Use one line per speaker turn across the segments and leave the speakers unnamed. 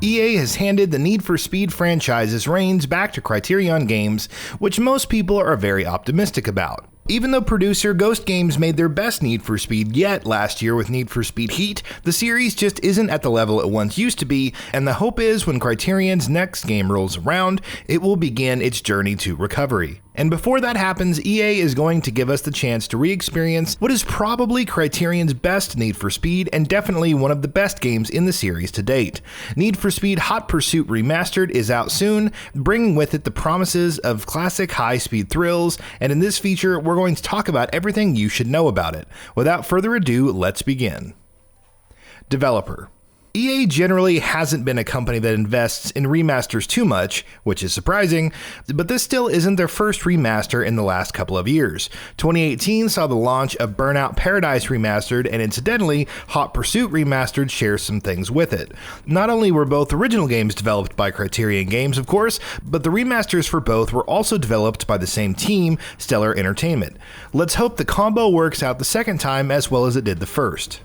EA has handed the Need for Speed franchise's reins back to Criterion Games, which most people are very optimistic about. Even though producer Ghost Games made their best Need for Speed yet last year with Need for Speed Heat, the series just isn't at the level it once used to be, and the hope is when Criterion's next game rolls around, it will begin its journey to recovery. And before that happens, EA is going to give us the chance to re-experience what is probably Criterion's best Need for Speed and definitely one of the best games in the series to date. Need for Speed Hot Pursuit Remastered is out soon, bringing with it the promises of classic high-speed thrills, and in this feature, we're going to talk about everything you should know about it. Without further ado, let's begin. Developer. EA generally hasn't been a company that invests in remasters too much, which is surprising, but this still isn't their first remaster in the last couple of years. 2018 saw the launch of Burnout Paradise Remastered, and incidentally, Hot Pursuit Remastered shares some things with it. Not only were both original games developed by Criterion Games, of course, but the remasters for both were also developed by the same team, Stellar Entertainment. Let's hope the combo works out the second time as well as it did the first.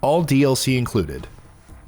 All DLC included.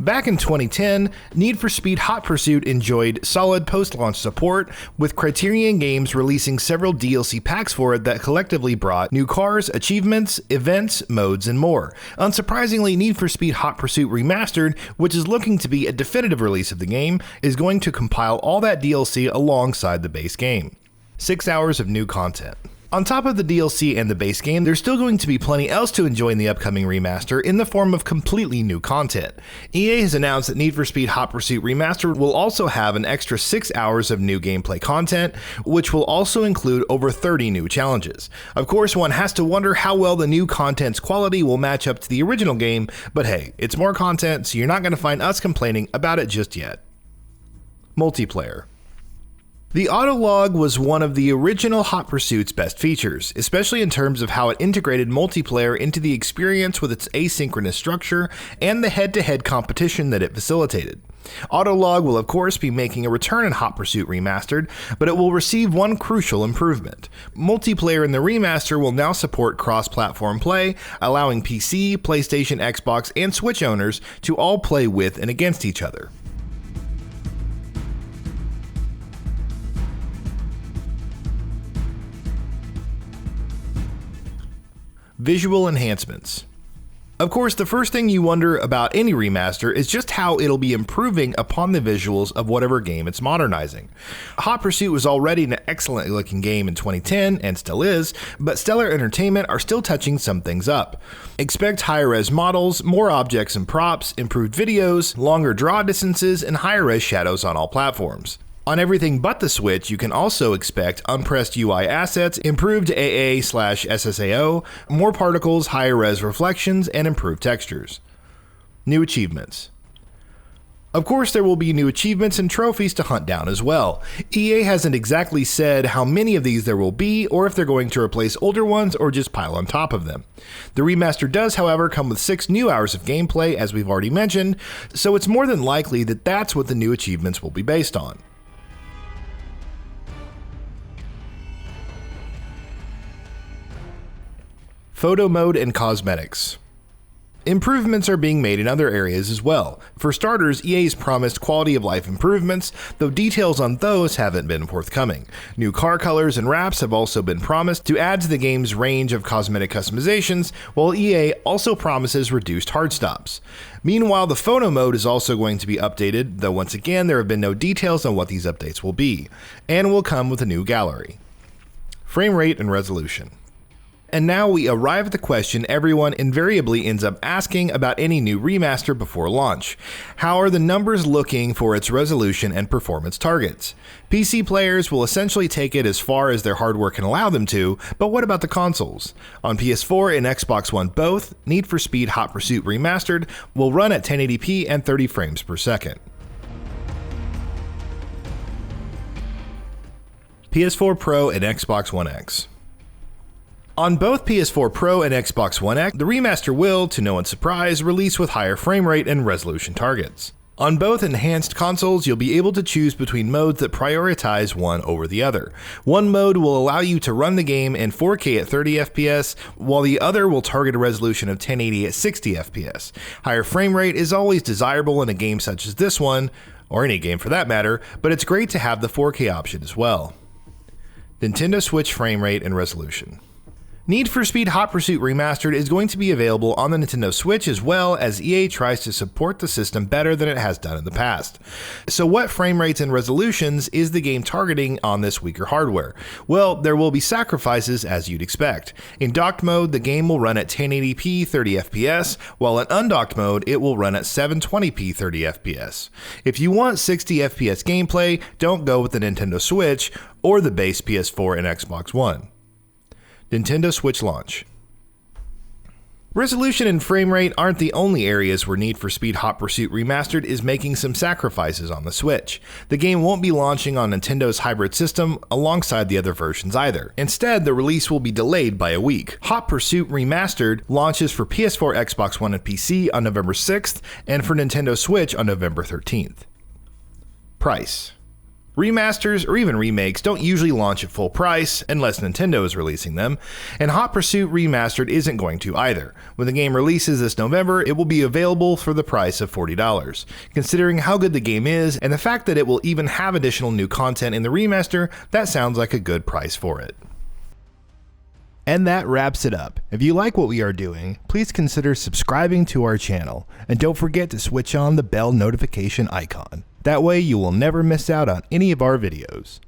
Back in 2010, Need for Speed Hot Pursuit enjoyed solid post-launch support, with Criterion Games releasing several DLC packs for it that collectively brought new cars, achievements, events, modes, and more. Unsurprisingly, Need for Speed Hot Pursuit Remastered, which is looking to be a definitive release of the game, is going to compile all that DLC alongside the base game. 6 hours of new content. On top of the DLC and the base game, there's still going to be plenty else to enjoy in the upcoming remaster in the form of completely new content. EA has announced that Need for Speed Hot Pursuit Remastered will also have an extra 6 hours of new gameplay content, which will also include over 30 new challenges. Of course, one has to wonder how well the new content's quality will match up to the original game, but hey, it's more content, so you're not going to find us complaining about it just yet. Multiplayer. The autolog was one of the original Hot Pursuit's best features, especially in terms of how it integrated multiplayer into the experience with its asynchronous structure and the head-to-head competition that it facilitated. Autolog will of course be making a return in Hot Pursuit Remastered, but it will receive one crucial improvement. Multiplayer in the remaster will now support cross-platform play, allowing PC, PlayStation, Xbox, and Switch owners to all play with and against each other. Visual enhancements. Of course, the first thing you wonder about any remaster is just how it'll be improving upon the visuals of whatever game it's modernizing. Hot Pursuit was already an excellent looking game in 2010 and still is, but Stellar Entertainment are still touching some things up. Expect higher res models, more objects and props, improved videos, longer draw distances, and higher res shadows on all platforms. On everything but the Switch, you can also expect unpressed UI assets, improved AA/SSAO, more particles, higher res reflections, and improved textures. New achievements. Of course, there will be new achievements and trophies to hunt down as well. EA hasn't exactly said how many of these there will be, or if they're going to replace older ones or just pile on top of them. The remaster does, however, come with 6 new hours of gameplay, as we've already mentioned, so it's more than likely that that's what the new achievements will be based on. Photo mode and cosmetics. Improvements are being made in other areas as well. For starters, EA's promised quality of life improvements, though details on those haven't been forthcoming. New car colors and wraps have also been promised to add to the game's range of cosmetic customizations, while EA also promises reduced hard stops. Meanwhile, the photo mode is also going to be updated, though once again there have been no details on what these updates will be, and will come with a new gallery. Frame rate and resolution. And now we arrive at the question everyone invariably ends up asking about any new remaster before launch. How are the numbers looking for its resolution and performance targets? PC players will essentially take it as far as their hardware can allow them to, but what about the consoles? On PS4 and Xbox One both, Need for Speed Hot Pursuit Remastered will run at 1080p and 30 frames per second. PS4 Pro and Xbox One X. On both PS4 Pro and Xbox One X, the remaster will, to no one's surprise, release with higher frame rate and resolution targets. On both enhanced consoles, you'll be able to choose between modes that prioritize one over the other. One mode will allow you to run the game in 4K at 30 FPS, while the other will target a resolution of 1080 at 60 FPS. Higher frame rate is always desirable in a game such as this one, or any game for that matter, but it's great to have the 4K option as well. Nintendo Switch frame rate and resolution. Need for Speed Hot Pursuit Remastered is going to be available on the Nintendo Switch as well as EA tries to support the system better than it has done in the past. So what frame rates and resolutions is the game targeting on this weaker hardware? Well, there will be sacrifices as you'd expect. In docked mode, the game will run at 1080p 30 FPS, while in undocked mode, it will run at 720p 30 FPS. If you want 60 FPS gameplay, don't go with the Nintendo Switch or the base PS4 and Xbox One. Nintendo Switch launch. Resolution and frame rate aren't the only areas where Need for Speed Hot Pursuit Remastered is making some sacrifices on the Switch. The game won't be launching on Nintendo's hybrid system alongside the other versions either. Instead, the release will be delayed by a week. Hot Pursuit Remastered launches for PS4, Xbox One, and PC on November 6th, and for Nintendo Switch on November 13th. Price. Remasters or even remakes don't usually launch at full price unless Nintendo is releasing them, and Hot Pursuit Remastered isn't going to either. When the game releases this November, it will be available for the price of $40. Considering how good the game is and the fact that it will even have additional new content in the remaster, that sounds like a good price for it. And that wraps it up. If you like what we are doing, please consider subscribing to our channel, and don't forget to switch on the bell notification icon. That way you will never miss out on any of our videos.